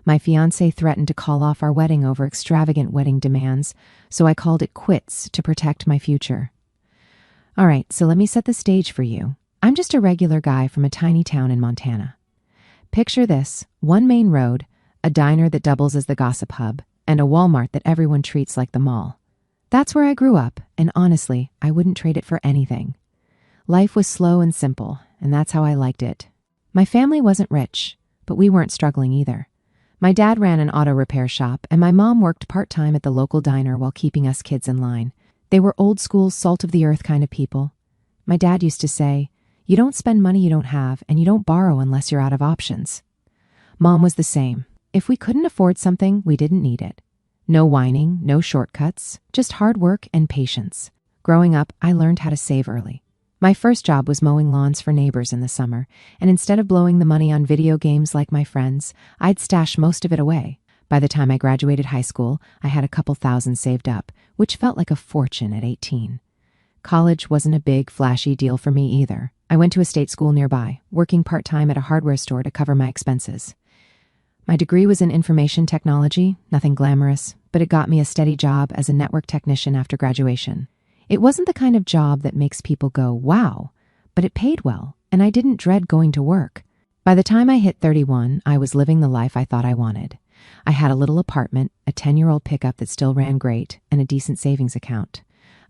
My fiancé threatened to call off our wedding over extravagant wedding demands, so I called it quits to protect my future. All right, so let me set the stage for you. I'm just a regular guy from a tiny town in Montana. Picture this: one main road, a diner that doubles as the gossip hub, and a Walmart that everyone treats like the mall. That's where I grew up, and honestly, I wouldn't trade it for anything. Life was slow and simple, and that's how I liked it. My family wasn't rich, but we weren't struggling either. My dad ran an auto repair shop, and my mom worked part-time at the local diner while keeping us kids in line. They were old-school, salt-of-the-earth kind of people. My dad used to say, "You don't spend money you don't have, and you don't borrow unless you're out of options." Mom was the same. If we couldn't afford something, we didn't need it. No whining, no shortcuts, just hard work and patience. Growing up, I learned how to save early. My first job was mowing lawns for neighbors in the summer, and instead of blowing the money on video games like my friends, I'd stash most of it away. By the time I graduated high school, I had a couple thousand saved up, which felt like a fortune at 18. College wasn't a big, flashy deal for me either. I went to a state school nearby, working part-time at a hardware store to cover my expenses. My degree was in information technology, nothing glamorous, but it got me a steady job as a network technician after graduation. It wasn't the kind of job that makes people go, wow, but it paid well, and I didn't dread going to work. By the time I hit 31, I was living the life I thought I wanted. I had a little apartment, a 10-year-old pickup that still ran great, and a decent savings account.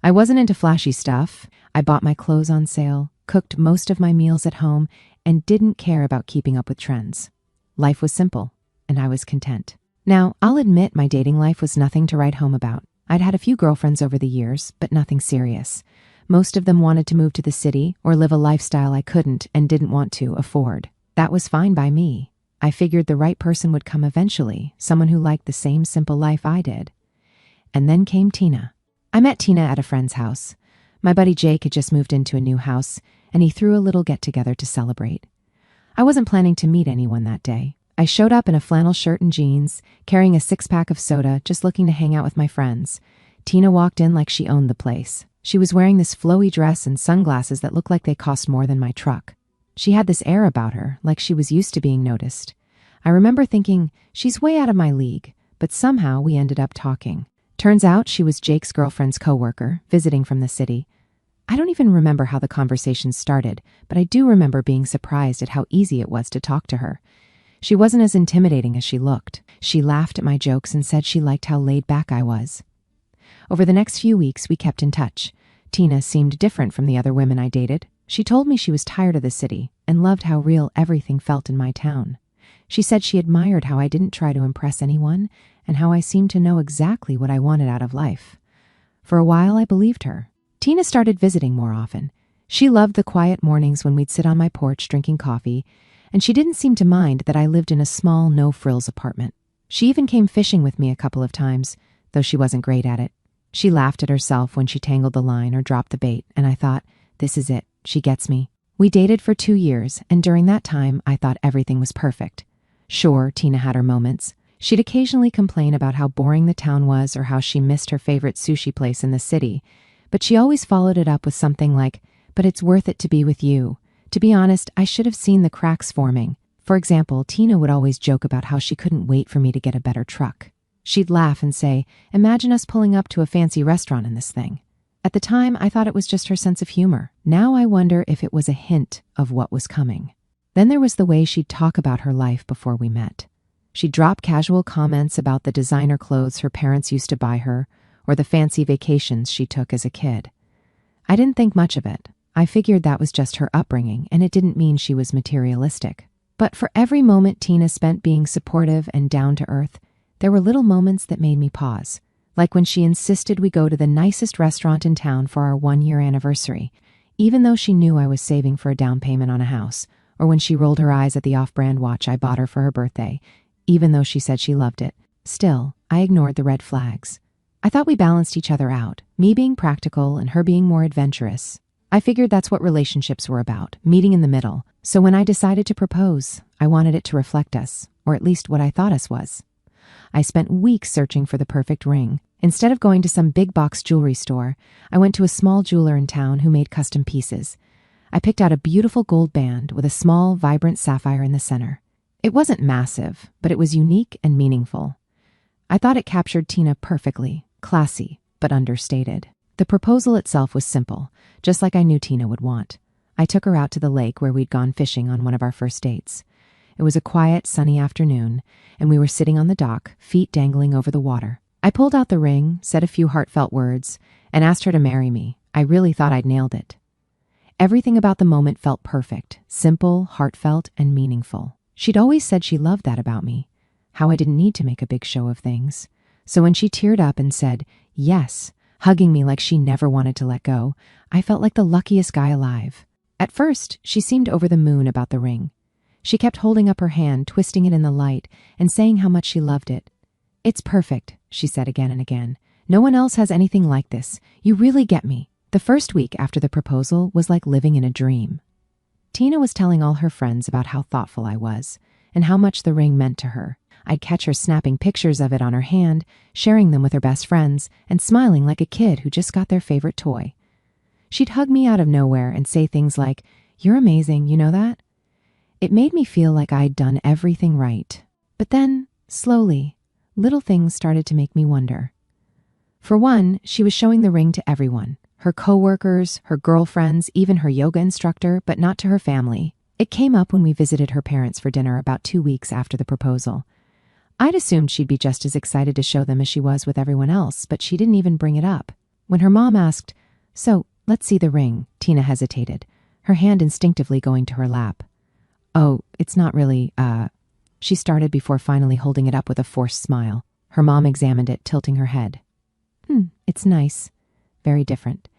I wasn't into flashy stuff. I bought my clothes on sale, cooked most of my meals at home, and didn't care about keeping up with trends. Life was simple, and I was content. Now, I'll admit my dating life was nothing to write home about. I'd had a few girlfriends over the years, but nothing serious. Most of them wanted to move to the city or live a lifestyle I couldn't and didn't want to afford. That was fine by me. I figured the right person would come eventually, someone who liked the same simple life I did. And then came Tina. I met Tina at a friend's house. My buddy Jake had just moved into a new house, and he threw a little get-together to celebrate. I wasn't planning to meet anyone that day. I showed up in a flannel shirt and jeans, carrying a 6-pack of soda, just looking to hang out with my friends. Tina walked in like she owned the place. She was wearing this flowy dress and sunglasses that looked like they cost more than my truck. She had this air about her, like she was used to being noticed. I remember thinking, she's way out of my league, but somehow we ended up talking. Turns out she was Jake's girlfriend's coworker, visiting from the city. I don't even remember how the conversation started, but I do remember being surprised at how easy it was to talk to her. She wasn't as intimidating as she looked. She laughed at my jokes and said she liked how laid back I was. Over the next few weeks, we kept in touch. Tina seemed different from the other women I dated. She told me she was tired of the city and loved how real everything felt in my town. She said she admired how I didn't try to impress anyone and how I seemed to know exactly what I wanted out of life. For a while, I believed her. Tina started visiting more often. She loved the quiet mornings when we'd sit on my porch drinking coffee, and she didn't seem to mind that I lived in a small, no-frills apartment. She even came fishing with me a couple of times, though she wasn't great at it. She laughed at herself when she tangled the line or dropped the bait, and I thought, this is it, she gets me. We dated for 2 years, and during that time, I thought everything was perfect. Sure, Tina had her moments. She'd occasionally complain about how boring the town was or how she missed her favorite sushi place in the city, but she always followed it up with something like, "But it's worth it to be with you. To be honest, I should have seen the cracks forming." For example, Tina would always joke about how she couldn't wait for me to get a better truck. She'd laugh and say, "Imagine us pulling up to a fancy restaurant in this thing." At the time, I thought it was just her sense of humor. Now I wonder if it was a hint of what was coming. Then there was the way she'd talk about her life before we met. She'd drop casual comments about the designer clothes her parents used to buy her or the fancy vacations she took as a kid. I didn't think much of it. I figured that was just her upbringing, and it didn't mean she was materialistic. But for every moment Tina spent being supportive and down to earth, there were little moments that made me pause, like when she insisted we go to the nicest restaurant in town for our 1-year anniversary, even though she knew I was saving for a down payment on a house, or when she rolled her eyes at the off-brand watch I bought her for her birthday, even though she said she loved it. Still, I ignored the red flags. I thought we balanced each other out, me being practical and her being more adventurous. I figured that's what relationships were about, meeting in the middle. So when I decided to propose, I wanted it to reflect us, or at least what I thought us was. I spent weeks searching for the perfect ring. Instead of going to some big box jewelry store, I went to a small jeweler in town who made custom pieces. I picked out a beautiful gold band with a small, vibrant sapphire in the center. It wasn't massive, but it was unique and meaningful. I thought it captured Tina perfectly, classy, but understated. The proposal itself was simple, just like I knew Tina would want. I took her out to the lake where we'd gone fishing on one of our first dates. It was a quiet, sunny afternoon, and we were sitting on the dock, feet dangling over the water. I pulled out the ring, said a few heartfelt words, and asked her to marry me. I really thought I'd nailed it. Everything about the moment felt perfect, simple, heartfelt, and meaningful. She'd always said she loved that about me, how I didn't need to make a big show of things. So when she teared up and said, yes, hugging me like she never wanted to let go, I felt like the luckiest guy alive. At first, she seemed over the moon about the ring. She kept holding up her hand, twisting it in the light, and saying how much she loved it. It's perfect, she said again and again. No one else has anything like this. You really get me. The first week after the proposal was like living in a dream. Tina was telling all her friends about how thoughtful I was and how much the ring meant to her. I'd catch her snapping pictures of it on her hand, sharing them with her best friends, and smiling like a kid who just got their favorite toy. She'd hug me out of nowhere and say things like, "You're amazing, you know that?" It made me feel like I'd done everything right. But then, slowly, little things started to make me wonder. For one, she was showing the ring to everyone. Her coworkers, her girlfriends, even her yoga instructor, but not to her family. It came up when we visited her parents for dinner about 2 weeks after the proposal. I'd assumed she'd be just as excited to show them as she was with everyone else, but she didn't even bring it up. When her mom asked, "So, let's see the ring," Tina hesitated, her hand instinctively going to her lap. "Oh, it's not really, she started before finally holding it up with a forced smile. Her mom examined it, tilting her head. It's nice. Very different."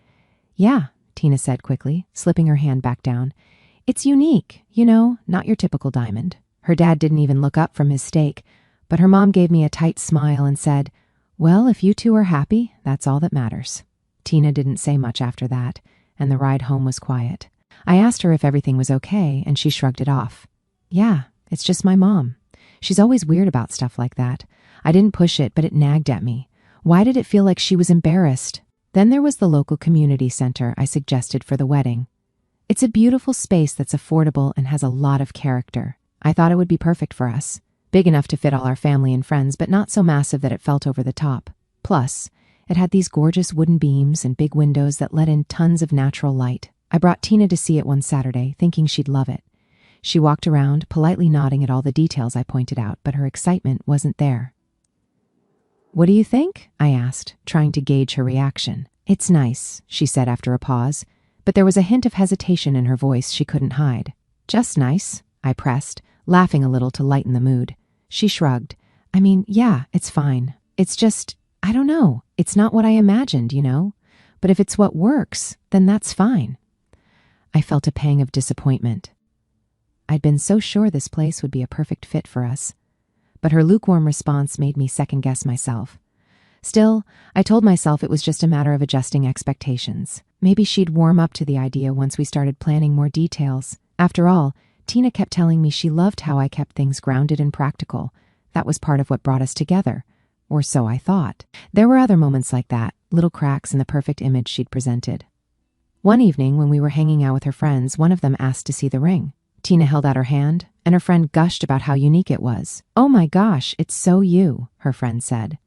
"Yeah," Tina said quickly, slipping her hand back down. "It's unique, not your typical diamond." Her dad didn't even look up from his steak, but her mom gave me a tight smile and said, "Well, if you two are happy, that's all that matters." Tina didn't say much after that, and the ride home was quiet. I asked her if everything was okay, and she shrugged it off. "Yeah, it's just my mom. She's always weird about stuff like that. I didn't push it, but it nagged at me. Why did it feel like she was embarrassed?" Then there was the local community center I suggested for the wedding. It's a beautiful space that's affordable and has a lot of character. I thought it would be perfect for us. Big enough to fit all our family and friends, but not so massive that it felt over the top. Plus, it had these gorgeous wooden beams and big windows that let in tons of natural light. I brought Tina to see it one Saturday, thinking she'd love it. She walked around, politely nodding at all the details I pointed out, but her excitement wasn't there. "What do you think?" I asked, trying to gauge her reaction. "It's nice," she said after a pause, but there was a hint of hesitation in her voice she couldn't hide. "Just nice," I pressed, laughing a little to lighten the mood. She shrugged. "I mean, yeah, it's fine. It's just, I don't know. It's not what I imagined, But if it's what works, then that's fine." I felt a pang of disappointment. I'd been so sure this place would be a perfect fit for us. But her lukewarm response made me second-guess myself. Still, I told myself it was just a matter of adjusting expectations. Maybe she'd warm up to the idea once we started planning more details. After all, Tina kept telling me she loved how I kept things grounded and practical. That was part of what brought us together. Or so I thought. There were other moments like that, little cracks in the perfect image she'd presented. One evening, when we were hanging out with her friends, one of them asked to see the ring. Tina held out her hand, and her friend gushed about how unique it was. "Oh my gosh, it's so you," her friend said.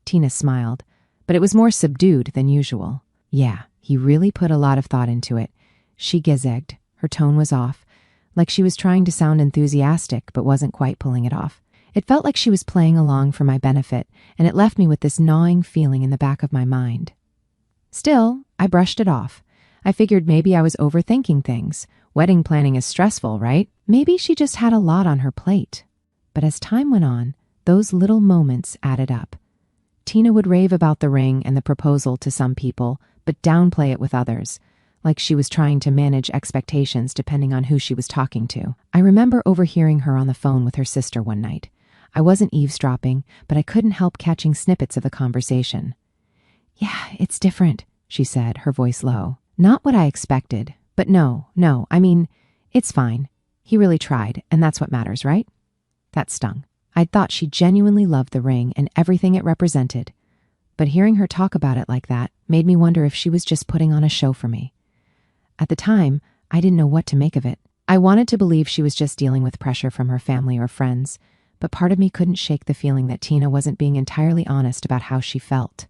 Tina smiled, but it was more subdued than usual. "Yeah, he really put a lot of thought into it." She gizzed. Her tone was off, like she was trying to sound enthusiastic but wasn't quite pulling it off. It felt like she was playing along for my benefit, and it left me with this gnawing feeling in the back of my mind. Still, I brushed it off. I figured maybe I was overthinking things. Wedding planning is stressful, right? Maybe she just had a lot on her plate. But as time went on, those little moments added up. Tina would rave about the ring and the proposal to some people, but downplay it with others, like she was trying to manage expectations depending on who she was talking to. I remember overhearing her on the phone with her sister one night. I wasn't eavesdropping, but I couldn't help catching snippets of the conversation. "Yeah, it's different," she said, her voice low. "Not what I expected, but no, I mean, it's fine. He really tried, and that's what matters, right?" That stung. I'd thought she genuinely loved the ring and everything it represented, but hearing her talk about it like that made me wonder if she was just putting on a show for me. At the time, I didn't know what to make of it. I wanted to believe she was just dealing with pressure from her family or friends, but part of me couldn't shake the feeling that Tina wasn't being entirely honest about how she felt.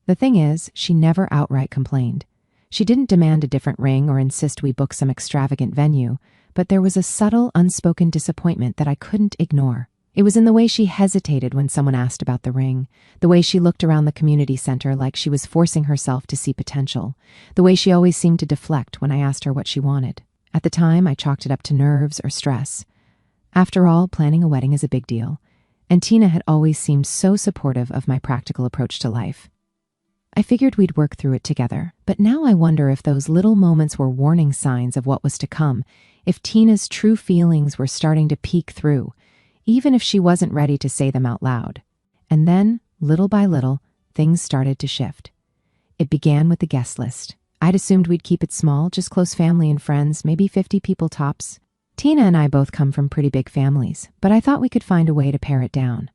The thing is, she never outright complained. She didn't demand a different ring or insist we book some extravagant venue, but there was a subtle, unspoken disappointment that I couldn't ignore. It was in the way she hesitated when someone asked about the ring, the way she looked around the community center like she was forcing herself to see potential, the way she always seemed to deflect when I asked her what she wanted. At the time, I chalked it up to nerves or stress. After all, planning a wedding is a big deal, and Tina had always seemed so supportive of my practical approach to life. I figured we'd work through it together, but now I wonder if those little moments were warning signs of what was to come, if Tina's true feelings were starting to peek through, even if she wasn't ready to say them out loud. And then, little by little, things started to shift. It began with the guest list. I'd assumed we'd keep it small, just close family and friends, maybe 50 people tops. Tina and I both come from pretty big families, but I thought we could find a way to pare it down.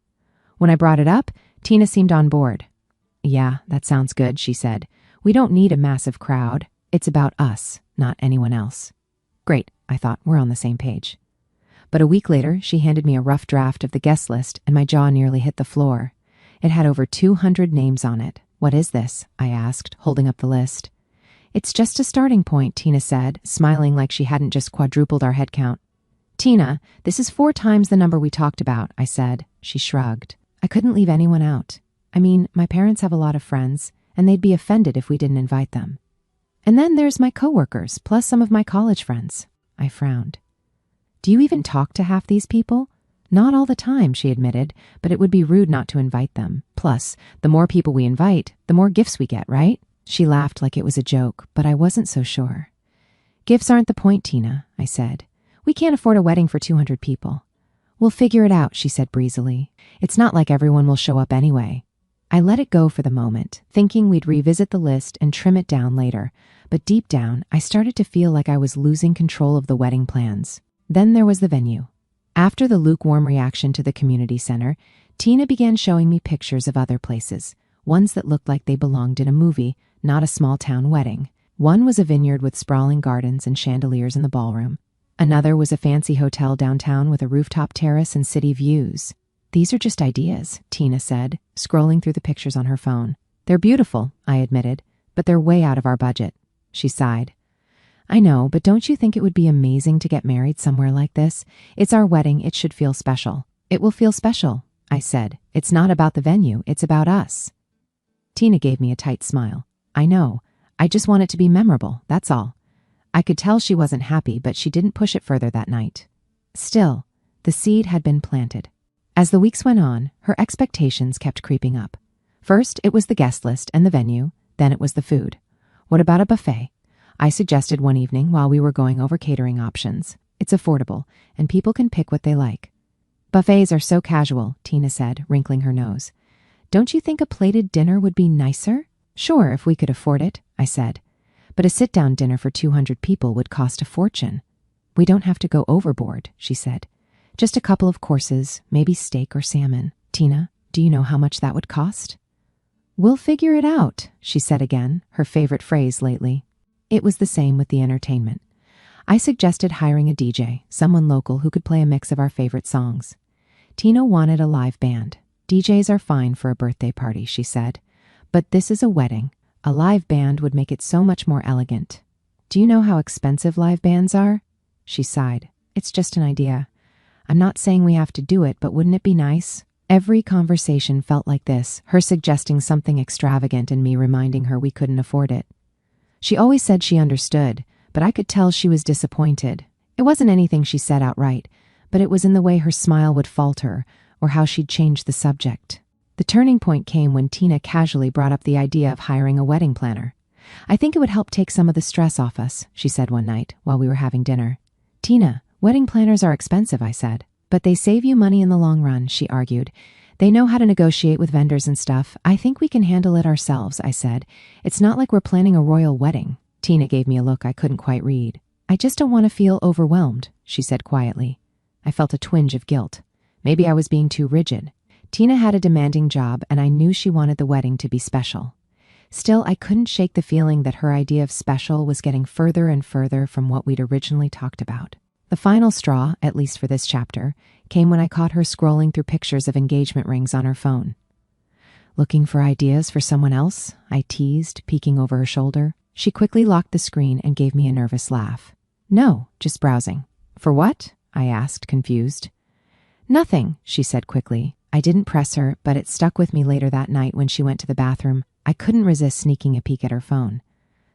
When I brought it up, Tina seemed on board. "Yeah, that sounds good," she said. "We don't need a massive crowd. It's about us, not anyone else." Great, I thought, we're on the same page. But a week later, she handed me a rough draft of the guest list, and my jaw nearly hit the floor. It had over 200 names on it. "What is this?" I asked, holding up the list. "It's just a starting point," Tina said, smiling like she hadn't just quadrupled our headcount. "Tina, this is 4 times the number we talked about," I said. She shrugged. "I couldn't leave anyone out. I mean, my parents have a lot of friends, and they'd be offended if we didn't invite them. And then there's my coworkers, plus some of my college friends." I frowned. "Do you even talk to half these people?" "Not all the time," she admitted, "but it would be rude not to invite them. Plus, the more people we invite, the more gifts we get, right?" She laughed like it was a joke, but I wasn't so sure. "Gifts aren't the point, Tina," I said. "We can't afford a wedding for 200 people. "We'll figure it out," she said breezily. "It's not like everyone will show up anyway." I let it go for the moment, thinking we'd revisit the list and trim it down later, but deep down, I started to feel like I was losing control of the wedding plans. Then there was the venue. After the lukewarm reaction to the community center, Tina began showing me pictures of other places, ones that looked like they belonged in a movie, not a small-town wedding. One was a vineyard with sprawling gardens and chandeliers in the ballroom. Another was a fancy hotel downtown with a rooftop terrace and city views. "These are just ideas," Tina said, scrolling through the pictures on her phone. "They're beautiful," I admitted, "but they're way out of our budget." She sighed. "I know, but don't you think it would be amazing to get married somewhere like this? It's our wedding, it should feel special." "It will feel special," I said. "It's not about the venue, it's about us." Tina gave me a tight smile. "I know. I just want it to be memorable, that's all." I could tell she wasn't happy, but she didn't push it further that night. Still, the seed had been planted. As the weeks went on, her expectations kept creeping up. First, it was the guest list and the venue, then it was the food. "What about a buffet?" I suggested one evening while we were going over catering options. "It's affordable, and people can pick what they like." "Buffets are so casual," Tina said, wrinkling her nose. "Don't you think a plated dinner would be nicer?" "Sure, if we could afford it," I said. "But a sit-down dinner for 200 people would cost a fortune." "We don't have to go overboard," she said. "Just a couple of courses, maybe steak or salmon." "Tina, do you know how much that would cost?" "We'll figure it out," she said again, her favorite phrase lately. It was the same with the entertainment. I suggested hiring a DJ, someone local who could play a mix of our favorite songs. Tina wanted a live band. "DJs are fine for a birthday party," she said. "But this is a wedding. A live band would make it so much more elegant." "Do you know how expensive live bands are?" She sighed. "It's just an idea. I'm not saying we have to do it, but wouldn't it be nice?" Every conversation felt like this, her suggesting something extravagant and me reminding her we couldn't afford it. She always said she understood, but I could tell she was disappointed. It wasn't anything she said outright, but it was in the way her smile would falter or how she'd change the subject. The turning point came when Tina casually brought up the idea of hiring a wedding planner. "I think it would help take some of the stress off us," she said one night while we were having dinner. "Tina, wedding planners are expensive," I said. "But they save you money in the long run," she argued. "They know how to negotiate with vendors and stuff. I think we can handle it ourselves," I said. "It's not like we're planning a royal wedding." Tina gave me a look I couldn't quite read. "I just don't want to feel overwhelmed," she said quietly. I felt a twinge of guilt. Maybe I was being too rigid. Tina had a demanding job, and I knew she wanted the wedding to be special. Still, I couldn't shake the feeling that her idea of special was getting further and further from what we'd originally talked about. The final straw, at least for this chapter, came when I caught her scrolling through pictures of engagement rings on her phone. "Looking for ideas for someone else?" I teased, peeking over her shoulder. She quickly locked the screen and gave me a nervous laugh. "No, just browsing." "For what?" I asked, confused. "Nothing," she said quickly. I didn't press her, but it stuck with me later that night when she went to the bathroom. I couldn't resist sneaking a peek at her phone.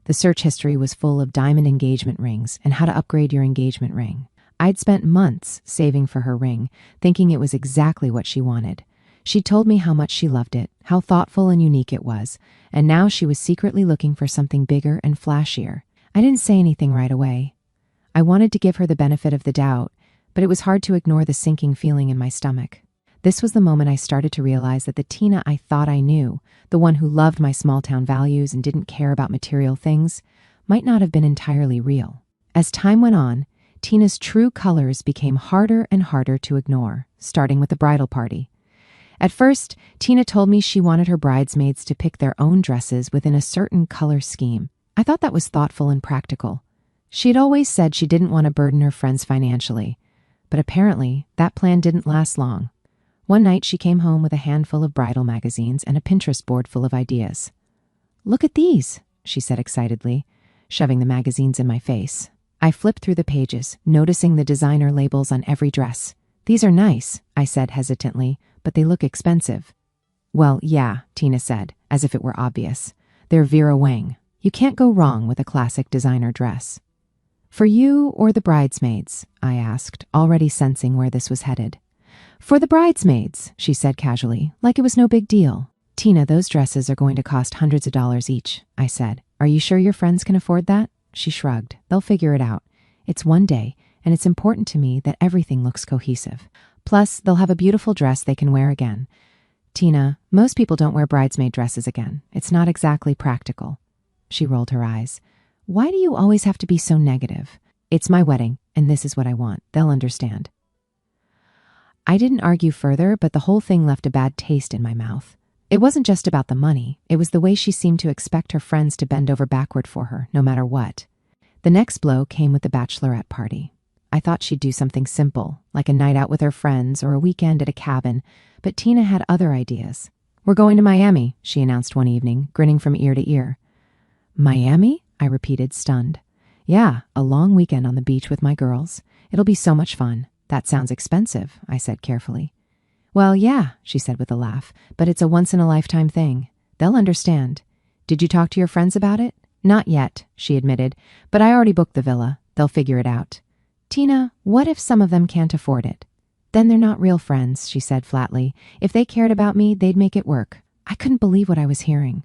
The search history was full of diamond engagement rings and how to upgrade your engagement ring. I'd spent months saving for her ring, thinking it was exactly what she wanted. She told me how much she loved it, how thoughtful and unique it was, and now she was secretly looking for something bigger and flashier. I didn't say anything right away. I wanted to give her the benefit of the doubt, but it was hard to ignore the sinking feeling in my stomach. This was the moment I started to realize that the Tina I thought I knew, the one who loved my small-town values and didn't care about material things, might not have been entirely real. As time went on, Tina's true colors became harder and harder to ignore, starting with the bridal party. At first, Tina told me she wanted her bridesmaids to pick their own dresses within a certain color scheme. I thought that was thoughtful and practical. She had always said she didn't want to burden her friends financially, but apparently that plan didn't last long. One night she came home with a handful of bridal magazines and a Pinterest board full of ideas. "Look at these," she said excitedly, shoving the magazines in my face. I flipped through the pages, noticing the designer labels on every dress. "These are nice," I said hesitantly, "but they look expensive." "Well, yeah," Tina said, as if it were obvious. "They're Vera Wang. You can't go wrong with a classic designer dress." "For you or the bridesmaids?" I asked, already sensing where this was headed. "For the bridesmaids," she said casually, like it was no big deal. "Tina, those dresses are going to cost hundreds of dollars each," I said. "Are you sure your friends can afford that?" She shrugged. "They'll figure it out. It's one day, and it's important to me that everything looks cohesive. Plus, they'll have a beautiful dress they can wear again. Tina, most people don't wear bridesmaid dresses again. It's not exactly practical." She rolled her eyes. "Why do you always have to be so negative? It's my wedding, and this is what I want. They'll understand." I didn't argue further, but the whole thing left a bad taste in my mouth. It wasn't just about the money. It was the way she seemed to expect her friends to bend over backward for her, no matter what. The next blow came with the bachelorette party. I thought she'd do something simple, like a night out with her friends or a weekend at a cabin, but Tina had other ideas. "We're going to Miami," she announced one evening, grinning from ear to ear. "Miami?" I repeated, stunned. "Yeah, a long weekend on the beach with my girls. It'll be so much fun." "That sounds expensive," I said carefully. "Well, yeah," she said with a laugh, "but it's a once-in-a-lifetime thing. They'll understand. Did you talk to your friends about it?" "Not yet," she admitted, "but I already booked the villa. They'll figure it out." "Tina, what if some of them can't afford it?" "Then they're not real friends," she said flatly. "If they cared about me, they'd make it work." I couldn't believe what I was hearing.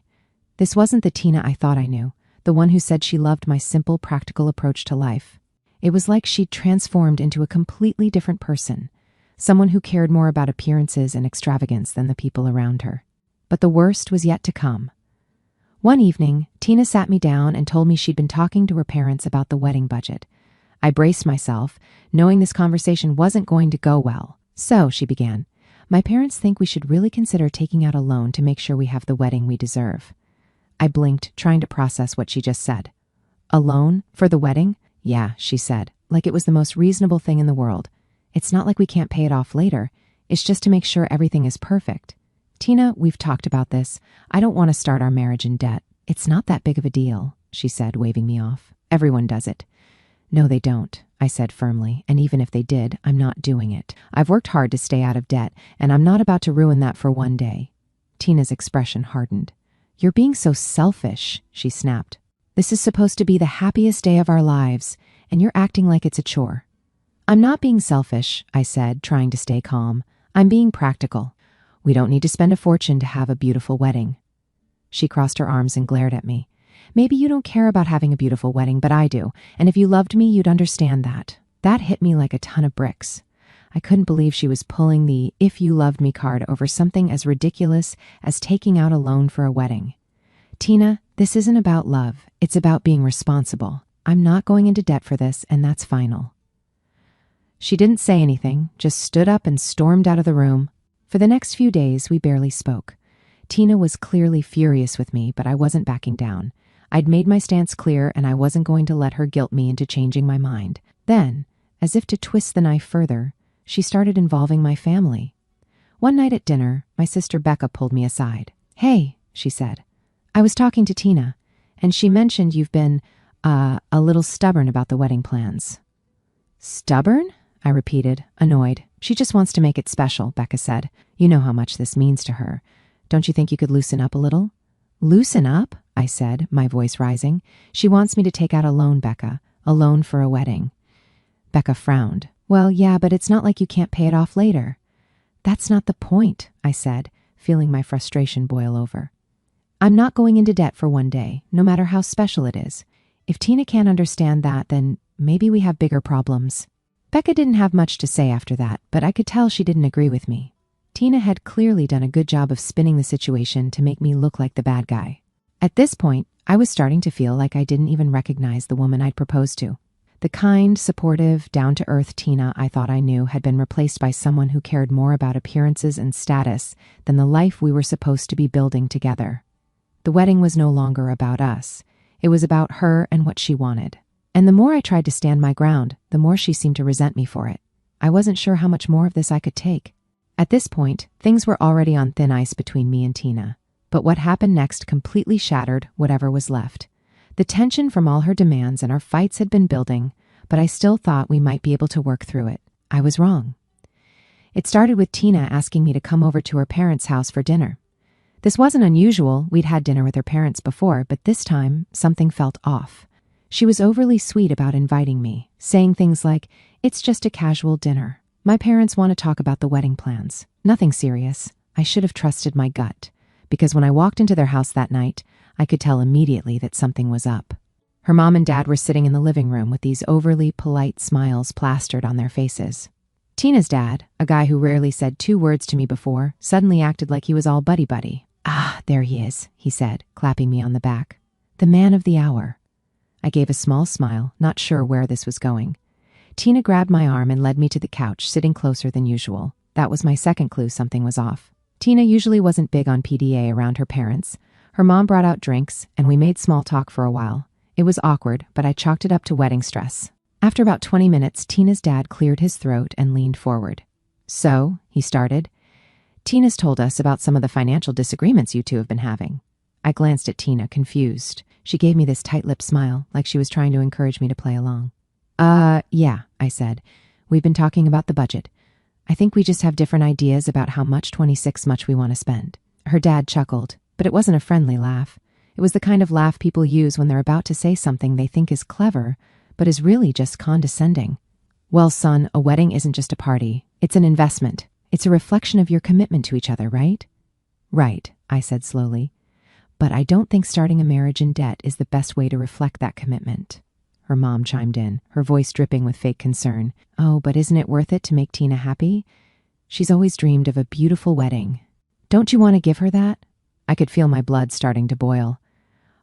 This wasn't the Tina I thought I knew, the one who said she loved my simple, practical approach to life. It was like she'd transformed into a completely different person, someone who cared more about appearances and extravagance than the people around her. But the worst was yet to come. One evening, Tina sat me down and told me she'd been talking to her parents about the wedding budget. I braced myself, knowing this conversation wasn't going to go well. "So," she began, "my parents think we should really consider taking out a loan to make sure we have the wedding we deserve." I blinked, trying to process what she just said. "A loan? For the wedding?" "Yeah," she said, like it was the most reasonable thing in the world. "It's not like we can't pay it off later. It's just to make sure everything is perfect. Tina, we've talked about this. I don't want to start our marriage in debt." "It's not that big of a deal," she said, waving me off. "Everyone does it." "No, they don't," I said firmly, "and even if they did, I'm not doing it. I've worked hard to stay out of debt, and I'm not about to ruin that for one day." Tina's expression hardened. "You're being so selfish," she snapped. "This is supposed to be the happiest day of our lives, and you're acting like it's a chore." "I'm not being selfish," I said, trying to stay calm. "I'm being practical. We don't need to spend a fortune to have a beautiful wedding." She crossed her arms and glared at me. "Maybe you don't care about having a beautiful wedding, but I do, and if you loved me, you'd understand that." That hit me like a ton of bricks. I couldn't believe she was pulling the "if you loved me" card over something as ridiculous as taking out a loan for a wedding. "Tina, this isn't about love. It's about being responsible. I'm not going into debt for this, and that's final." She didn't say anything, just stood up and stormed out of the room. For the next few days, we barely spoke. Tina was clearly furious with me, but I wasn't backing down. I'd made my stance clear, and I wasn't going to let her guilt me into changing my mind. Then, As if to twist the knife further, she started involving my family. One night at dinner, my sister Becca pulled me aside. "Hey," she said, "I was talking to Tina, and she mentioned you've been, a little stubborn about the wedding plans." "Stubborn?" I repeated, annoyed. "She just wants to make it special," Becca said. "You know how much this means to her. Don't you think you could loosen up a little?" "Loosen up?" I said, my voice rising. "She wants me to take out a loan, Becca. A loan for a wedding." Becca frowned. "Well, yeah, but it's not like you can't pay it off later." "That's not the point," I said, feeling my frustration boil over. "I'm not going into debt for one day, no matter how special it is. If Tina can't understand that, then maybe we have bigger problems." Becca didn't have much to say after that, but I could tell she didn't agree with me. Tina had clearly done a good job of spinning the situation to make me look like the bad guy. At this point, I was starting to feel like I didn't even recognize the woman I'd proposed to. The kind, supportive, down-to-earth Tina I thought I knew had been replaced by someone who cared more about appearances and status than the life we were supposed to be building together. The wedding was no longer about us. It was about her and what she wanted. And the more I tried to stand my ground, the more she seemed to resent me for it. I wasn't sure how much more of this I could take. At this point, things were already on thin ice between me and Tina. But what happened next completely shattered whatever was left. The tension from all her demands and our fights had been building, but I still thought we might be able to work through it. I was wrong. It started with Tina asking me to come over to her parents' house for dinner. This wasn't unusual. We'd had dinner with her parents before, but this time, something felt off. She was overly sweet about inviting me, saying things like, "It's just a casual dinner. My parents want to talk about the wedding plans. Nothing serious." I should have trusted my gut, because when I walked into their house that night, I could tell immediately that something was up. Her mom and dad were sitting in the living room with these overly polite smiles plastered on their faces. Tina's dad, a guy who rarely said 2 words to me before, suddenly acted like he was all buddy-buddy. "Ah, there he is," he said, clapping me on the back. "The man of the hour." I gave a small smile, not sure where this was going. Tina grabbed my arm and led me to the couch, sitting closer than usual. That was my second clue something was off. Tina usually wasn't big on PDA around her parents. Her mom brought out drinks, and we made small talk for a while. It was awkward, but I chalked it up to wedding stress. After about 20 minutes, Tina's dad cleared his throat and leaned forward. "So," he started, "Tina's told us about some of the financial disagreements you two have been having." I glanced at Tina, confused. She gave me this tight-lipped smile, like she was trying to encourage me to play along. Yeah," I said. "We've been talking about the budget. I think we just have different ideas about how much 26 much we want to spend." Her dad chuckled, but it wasn't a friendly laugh. It was the kind of laugh people use when they're about to say something they think is clever, but is really just condescending. "Well, son, a wedding isn't just a party. It's an investment. It's a reflection of your commitment to each other, right?" "Right," I said slowly. "But I don't think starting a marriage in debt is the best way to reflect that commitment." Her mom chimed in, her voice dripping with fake concern. "Oh, but isn't it worth it to make Tina happy? She's always dreamed of a beautiful wedding. Don't you want to give her that?" I could feel my blood starting to boil.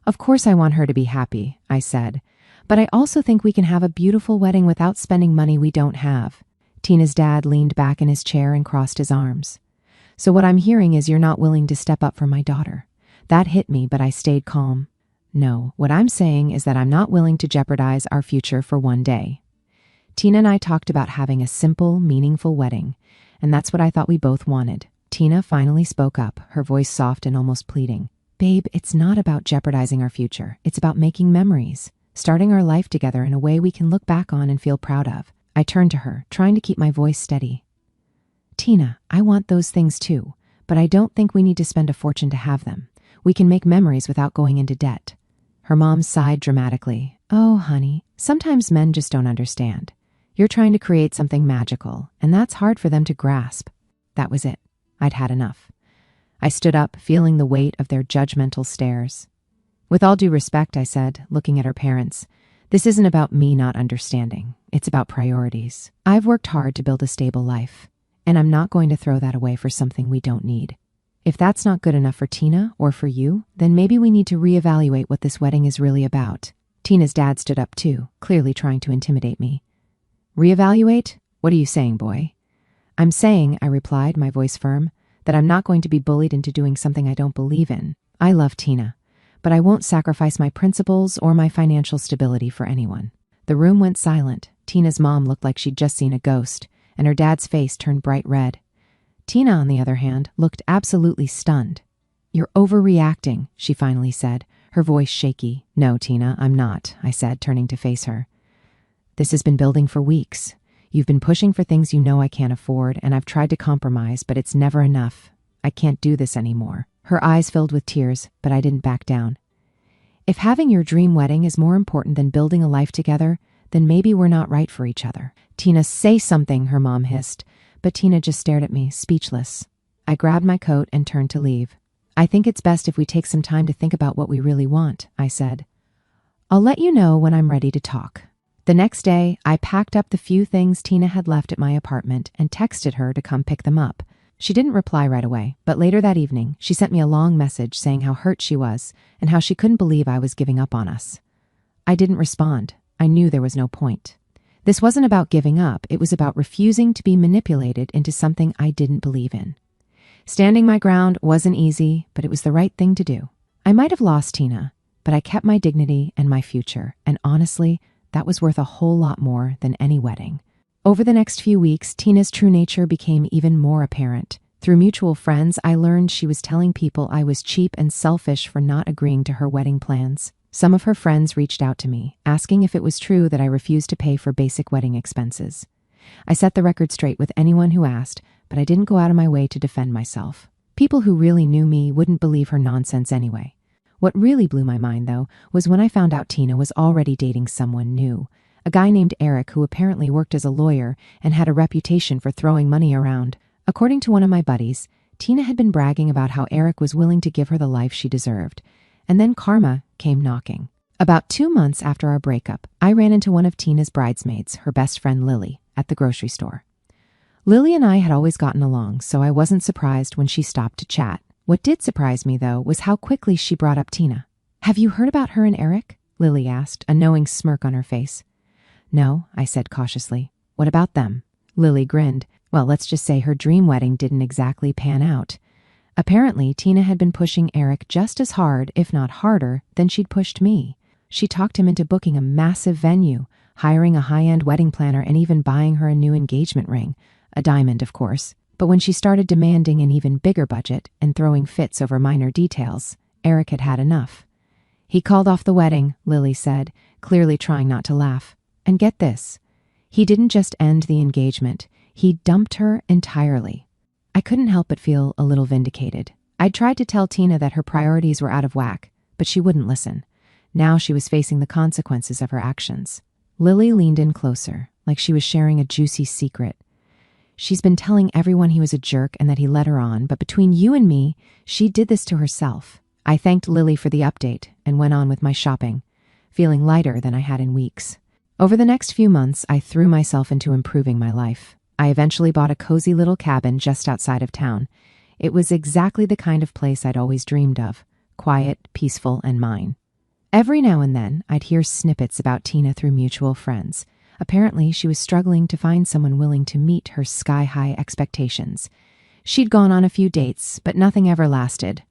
"Of course I want her to be happy," I said. "But I also think we can have a beautiful wedding without spending money we don't have." Tina's dad leaned back in his chair and crossed his arms. "So what I'm hearing is you're not willing to step up for my daughter." That hit me, but I stayed calm. "No, what I'm saying is that I'm not willing to jeopardize our future for one day." Tina and I talked about having a simple, meaningful wedding, and that's what I thought we both wanted. Tina finally spoke up, her voice soft and almost pleading. "Babe, it's not about jeopardizing our future. It's about making memories, starting our life together in a way we can look back on and feel proud of." I turned to her, trying to keep my voice steady. "Tina, I want those things too, but I don't think we need to spend a fortune to have them. We can make memories without going into debt." Her mom sighed dramatically. "Oh, honey, sometimes men just don't understand. You're trying to create something magical, and that's hard for them to grasp." That was it. I'd had enough. I stood up, feeling the weight of their judgmental stares. "With all due respect," I said, looking at her parents, "this isn't about me not understanding. It's about priorities. I've worked hard to build a stable life, and I'm not going to throw that away for something we don't need. If that's not good enough for Tina or for you, then maybe we need to reevaluate what this wedding is really about." Tina's dad stood up too, clearly trying to intimidate me. "Reevaluate? What are you saying, boy?" "I'm saying," I replied, my voice firm, "that I'm not going to be bullied into doing something I don't believe in. I love Tina, but I won't sacrifice my principles or my financial stability for anyone." The room went silent. Tina's mom looked like she'd just seen a ghost, and her dad's face turned bright red. Tina, on the other hand, looked absolutely stunned. "You're overreacting," she finally said, her voice shaky. "No, Tina, I'm not," I said, turning to face her. "This has been building for weeks. You've been pushing for things you know I can't afford, and I've tried to compromise, but it's never enough. I can't do this anymore." Her eyes filled with tears, but I didn't back down. "If having your dream wedding is more important than building a life together, then maybe we're not right for each other." "Tina, say something," her mom hissed, but Tina just stared at me, speechless. I grabbed my coat and turned to leave. "I think it's best if we take some time to think about what we really want," I said. "I'll let you know when I'm ready to talk." The next day, I packed up the few things Tina had left at my apartment and texted her to come pick them up. She didn't reply right away, but later that evening, she sent me a long message saying how hurt she was and how she couldn't believe I was giving up on us. I didn't respond. I knew there was no point. This wasn't about giving up. It was about refusing to be manipulated into something I didn't believe in. Standing my ground wasn't easy, but it was the right thing to do. I might have lost Tina, but I kept my dignity and my future, and honestly, that was worth a whole lot more than any wedding. Over the next few weeks, Tina's true nature became even more apparent. Through mutual friends, I learned she was telling people I was cheap and selfish for not agreeing to her wedding plans. Some of her friends reached out to me, asking if it was true that I refused to pay for basic wedding expenses. I set the record straight with anyone who asked, but I didn't go out of my way to defend myself. People who really knew me wouldn't believe her nonsense anyway. What really blew my mind, though, was when I found out Tina was already dating someone new, a guy named Eric who apparently worked as a lawyer and had a reputation for throwing money around. According to one of my buddies, Tina had been bragging about how Eric was willing to give her the life she deserved. And then karma came knocking. About 2 months after our breakup, I ran into one of Tina's bridesmaids, her best friend Lily, at the grocery store. Lily and I had always gotten along, so I wasn't surprised when she stopped to chat. What did surprise me, though, was how quickly she brought up Tina. "Have you heard about her and Eric?" Lily asked, a knowing smirk on her face. "No," I said cautiously. "What about them?" Lily grinned. "Well, let's just say her dream wedding didn't exactly pan out. Apparently, Tina had been pushing Eric just as hard, if not harder, than she'd pushed me. She talked him into booking a massive venue, hiring a high-end wedding planner, and even buying her a new engagement ring. A diamond, of course. But when she started demanding an even bigger budget and throwing fits over minor details, Eric had had enough. He called off the wedding," Lily said, clearly trying not to laugh. "And get this. He didn't just end the engagement. He dumped her entirely." I couldn't help but feel a little vindicated. I'd tried to tell Tina that her priorities were out of whack, but she wouldn't listen. Now she was facing the consequences of her actions. Lily leaned in closer, like she was sharing a juicy secret. "She's been telling everyone he was a jerk and that he led her on, but between you and me, she did this to herself." I thanked Lily for the update and went on with my shopping, feeling lighter than I had in weeks. Over the next few months, I threw myself into improving my life. I eventually bought a cozy little cabin just outside of town. It was exactly the kind of place I'd always dreamed of, quiet, peaceful, and mine. Every now and then, I'd hear snippets about Tina through mutual friends. Apparently, she was struggling to find someone willing to meet her sky-high expectations. She'd gone on a few dates, but nothing ever lasted.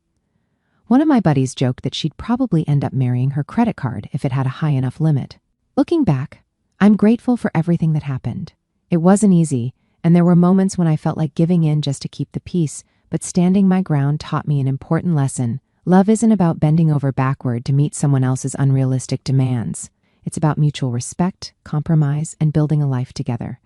One of my buddies joked that she'd probably end up marrying her credit card if it had a high enough limit. Looking back, I'm grateful for everything that happened. It wasn't easy, and there were moments when I felt like giving in just to keep the peace, but standing my ground taught me an important lesson. Love isn't about bending over backward to meet someone else's unrealistic demands. It's about mutual respect, compromise, and building a life together.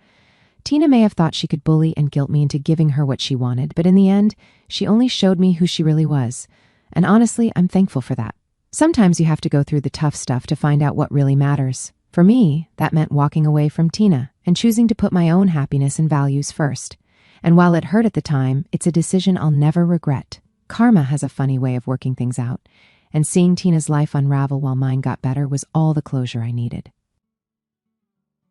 Tina may have thought she could bully and guilt me into giving her what she wanted, but in the end, she only showed me who she really was. And honestly, I'm thankful for that. Sometimes you have to go through the tough stuff to find out what really matters. For me, that meant walking away from Tina and choosing to put my own happiness and values first. And while it hurt at the time, it's a decision I'll never regret. Karma has a funny way of working things out, and seeing Tina's life unravel while mine got better was all the closure I needed.